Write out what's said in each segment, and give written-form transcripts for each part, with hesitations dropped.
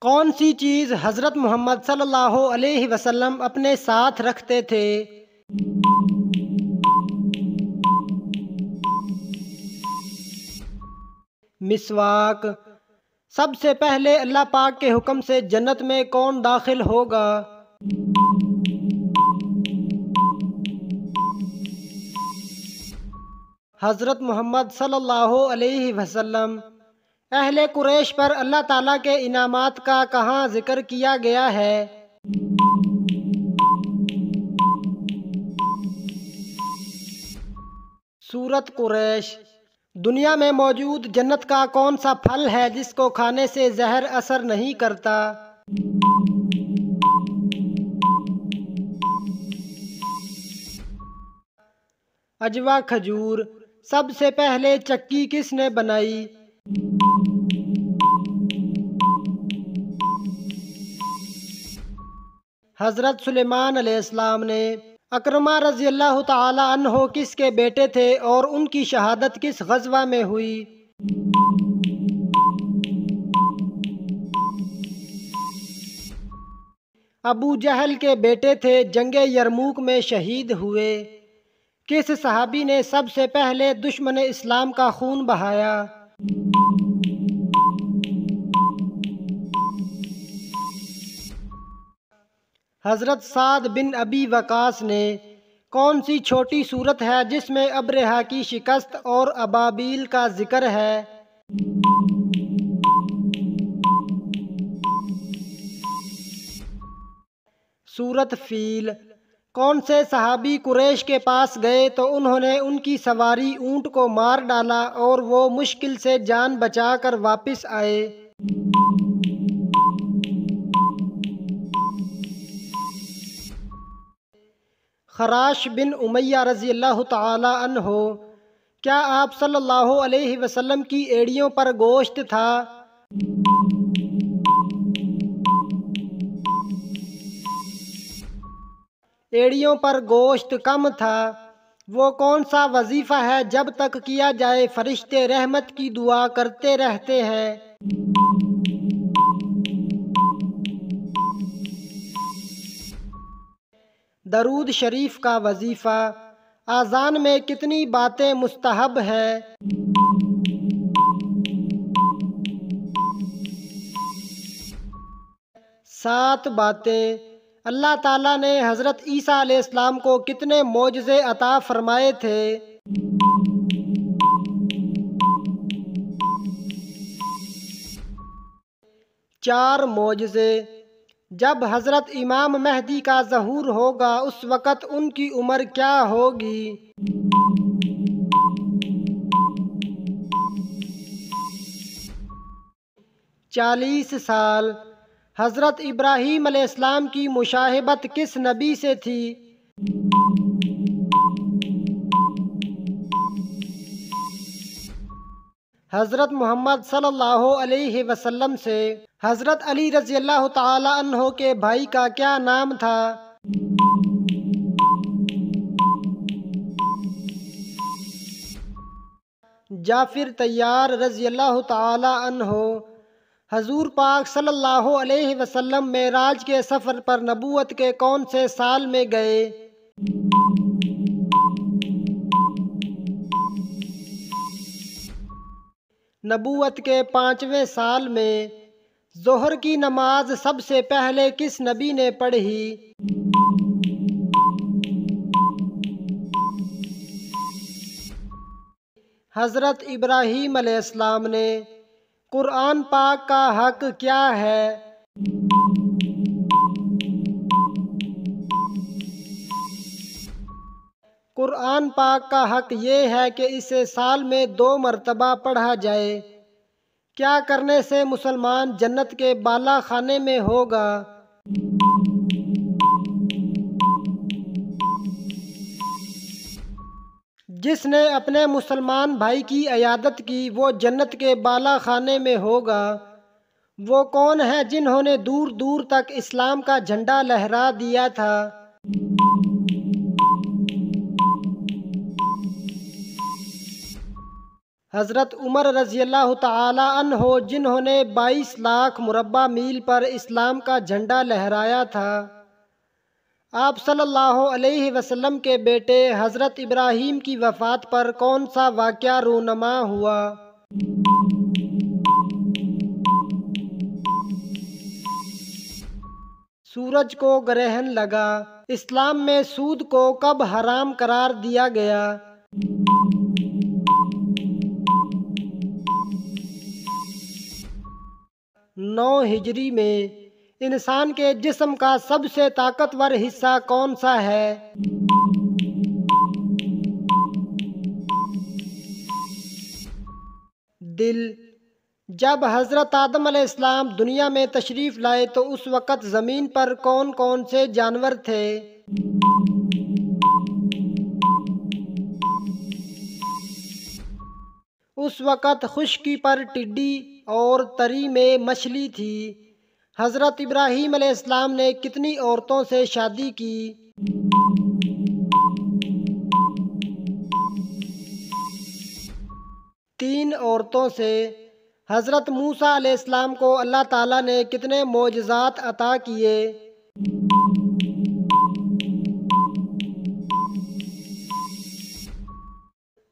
کون سی چیز حضرت محمد صلی اللہ علیہ وسلم اپنے ساتھ رکھتے تھے؟ مسواک۔ سب سے پہلے اللہ پاک کے حکم سے جنت میں کون داخل ہوگا؟ حضرت محمد صلی اللہ علیہ وسلم۔ اہل قریش پر اللہ تعالیٰ کے انعامات کا کہاں ذکر کیا گیا ہے؟ سورۃ قریش۔ دنیا میں موجود جنت کا کون سا پھل ہے جس کو کھانے سے زہر اثر نہیں کرتا؟ عجوہ کھجور۔ سب سے پہلے چکی کس نے بنائی؟ حضرت سلیمان علیہ السلام نے۔ اکرمہ رضی اللہ تعالی عنہ کس کے بیٹے تھے اور ان کی شہادت کس غزوہ میں ہوئی؟ ابو جہل کے بیٹے تھے، جنگ یرموک میں شہید ہوئے۔ کس صحابی نے سب سے پہلے دشمن اسلام کا خون بہایا؟ حضرت سعد بن ابی وقاص نے۔ کون سی چھوٹی سورت ہے جس میں ابرہہ کی شکست اور ابابیل کا ذکر ہے؟ سورۃ فیل۔ کون سے صحابی قریش کے پاس گئے تو انہوں نے ان کی سواری اونٹ کو مار ڈالا اور وہ مشکل سے جان بچا کر واپس آئے؟ خراش بن امیہ رضی اللہ تعالی عنہ۔ کیا آپ صلی اللہ علیہ وسلم کی ایڑیوں پر گوشت تھا؟ ایڑیوں پر گوشت کم تھا۔ وہ کون سا وظیفہ ہے جب تک کیا جائے فرشتے رحمت کی دعا کرتے رہتے ہیں؟ درود شریف کا وظیفہ۔ اذان میں کتنی باتیں مستحب ہیں؟ 7 باتیں۔ اللہ تعالیٰ نے حضرت عیسیٰ علیہ السلام کو کتنے معجزے عطا فرمائے تھے؟ 4 معجزے۔ جب حضرت امام مہدی کا ظہور ہوگا اس وقت ان کی عمر کیا ہوگی؟ 40 سال۔ حضرت ابراہیم علیہ السلام کی مشاہبت کس نبی سے تھی؟ حضرت محمد صلی اللہ علیہ وسلم سے۔ حضرت علی رضی اللہ تعالی عنہ کے بھائی کا کیا نام تھا؟ جعفر طیار رضی اللہ تعالی عنہ۔ حضور پاک صلی اللہ علیہ وسلم معراج کے سفر پر نبوت کے کون سے سال میں گئے؟ نبوت کے 5ویں سال میں۔ ظہر کی نماز سب سے پہلے کس نبی نے پڑھی؟ حضرت ابراہیم علیہ السلام نے۔ قرآن پاک کا حق کیا ہے؟ قرآن پاک کا حق یہ ہے کہ اسے سال میں 2 مرتبہ پڑھا جائے۔ کیا کرنے سے مسلمان جنت کے بالا خانے میں ہوگا؟ جس نے اپنے مسلمان بھائی کی عیادت کی وہ جنت کے بالا خانے میں ہوگا۔ وہ کون ہیں جنہوں نے دور دور تک اسلام کا جھنڈا لہرا دیا تھا؟ حضرت عمر رضی اللہ تعالی عنہ جنہوں نے 22 لاکھ مربع میل پر اسلام کا جھنڈا لہرایا تھا، آپ صلی اللہ علیہ وسلم کے بیٹے حضرت ابراہیم کی وفات پر کون سا واقعہ رونما ہوا؟ سورج کو گرہن لگا۔ اسلام میں سود کو کب حرام قرار دیا گیا؟ 9 ہجری میں۔ انسان کے جسم کا سب سے طاقتور حصہ کون سا ہے؟ دل۔ جب حضرت آدم علیہ السلام دنیا میں تشریف لائے تو اس وقت زمین پر کون کون سے جانور تھے؟ اس وقت خشکی پر ٹڈی اور تری میں مچھلی تھی۔ حضرت ابراہیم علیہ السلام نے کتنی عورتوں سے شادی کی؟ 3 عورتوں سے۔ حضرت موسیٰ علیہ السلام کو اللہ تعالیٰ نے کتنے معجزات عطا کیے؟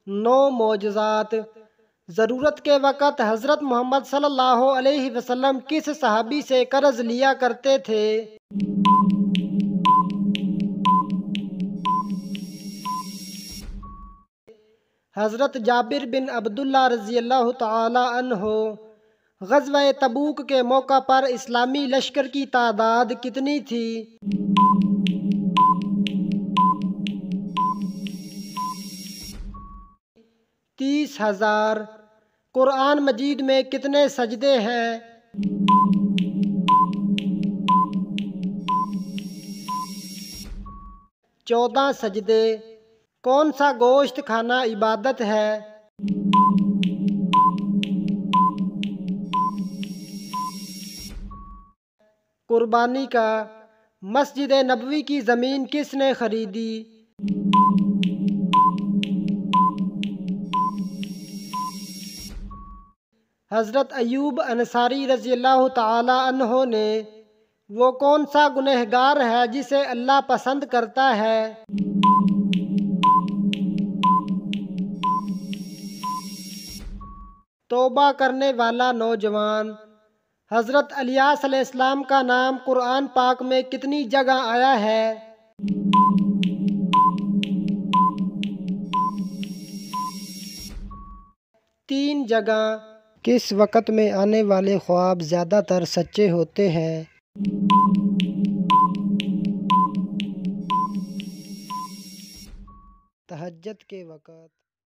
9 معجزات۔ ضرورت کے وقت حضرت محمد صلی اللہ علیہ وسلم کس صحابی سے قرض لیا کرتے تھے؟ حضرت جابر بن عبداللہ رضی اللہ تعالی عنہ۔ غزوہ تبوک کے موقع پر اسلامی لشکر کی تعداد کتنی تھی؟ 30,000۔ قرآن مجید میں کتنے سجدے ہیں؟ 14 سجدے۔ کون سا گوشت کھانا عبادت ہے؟ قربانی کا۔ مسجد نبوی کی زمین کس نے خریدی؟ حضرت ایوب انصاری رضی اللہ تعالی عنہ نے۔ وہ کون سا گنہگار ہے جسے اللہ پسند کرتا ہے؟ توبہ کرنے والا نوجوان۔ حضرت الیاس علیہ السلام کا نام قرآن پاک میں کتنی جگہ آیا ہے؟ 3 جگہ۔ کس وقت میں آنے والے خواب زیادہ تر سچے ہوتے ہیں؟ تہجد کے وقت۔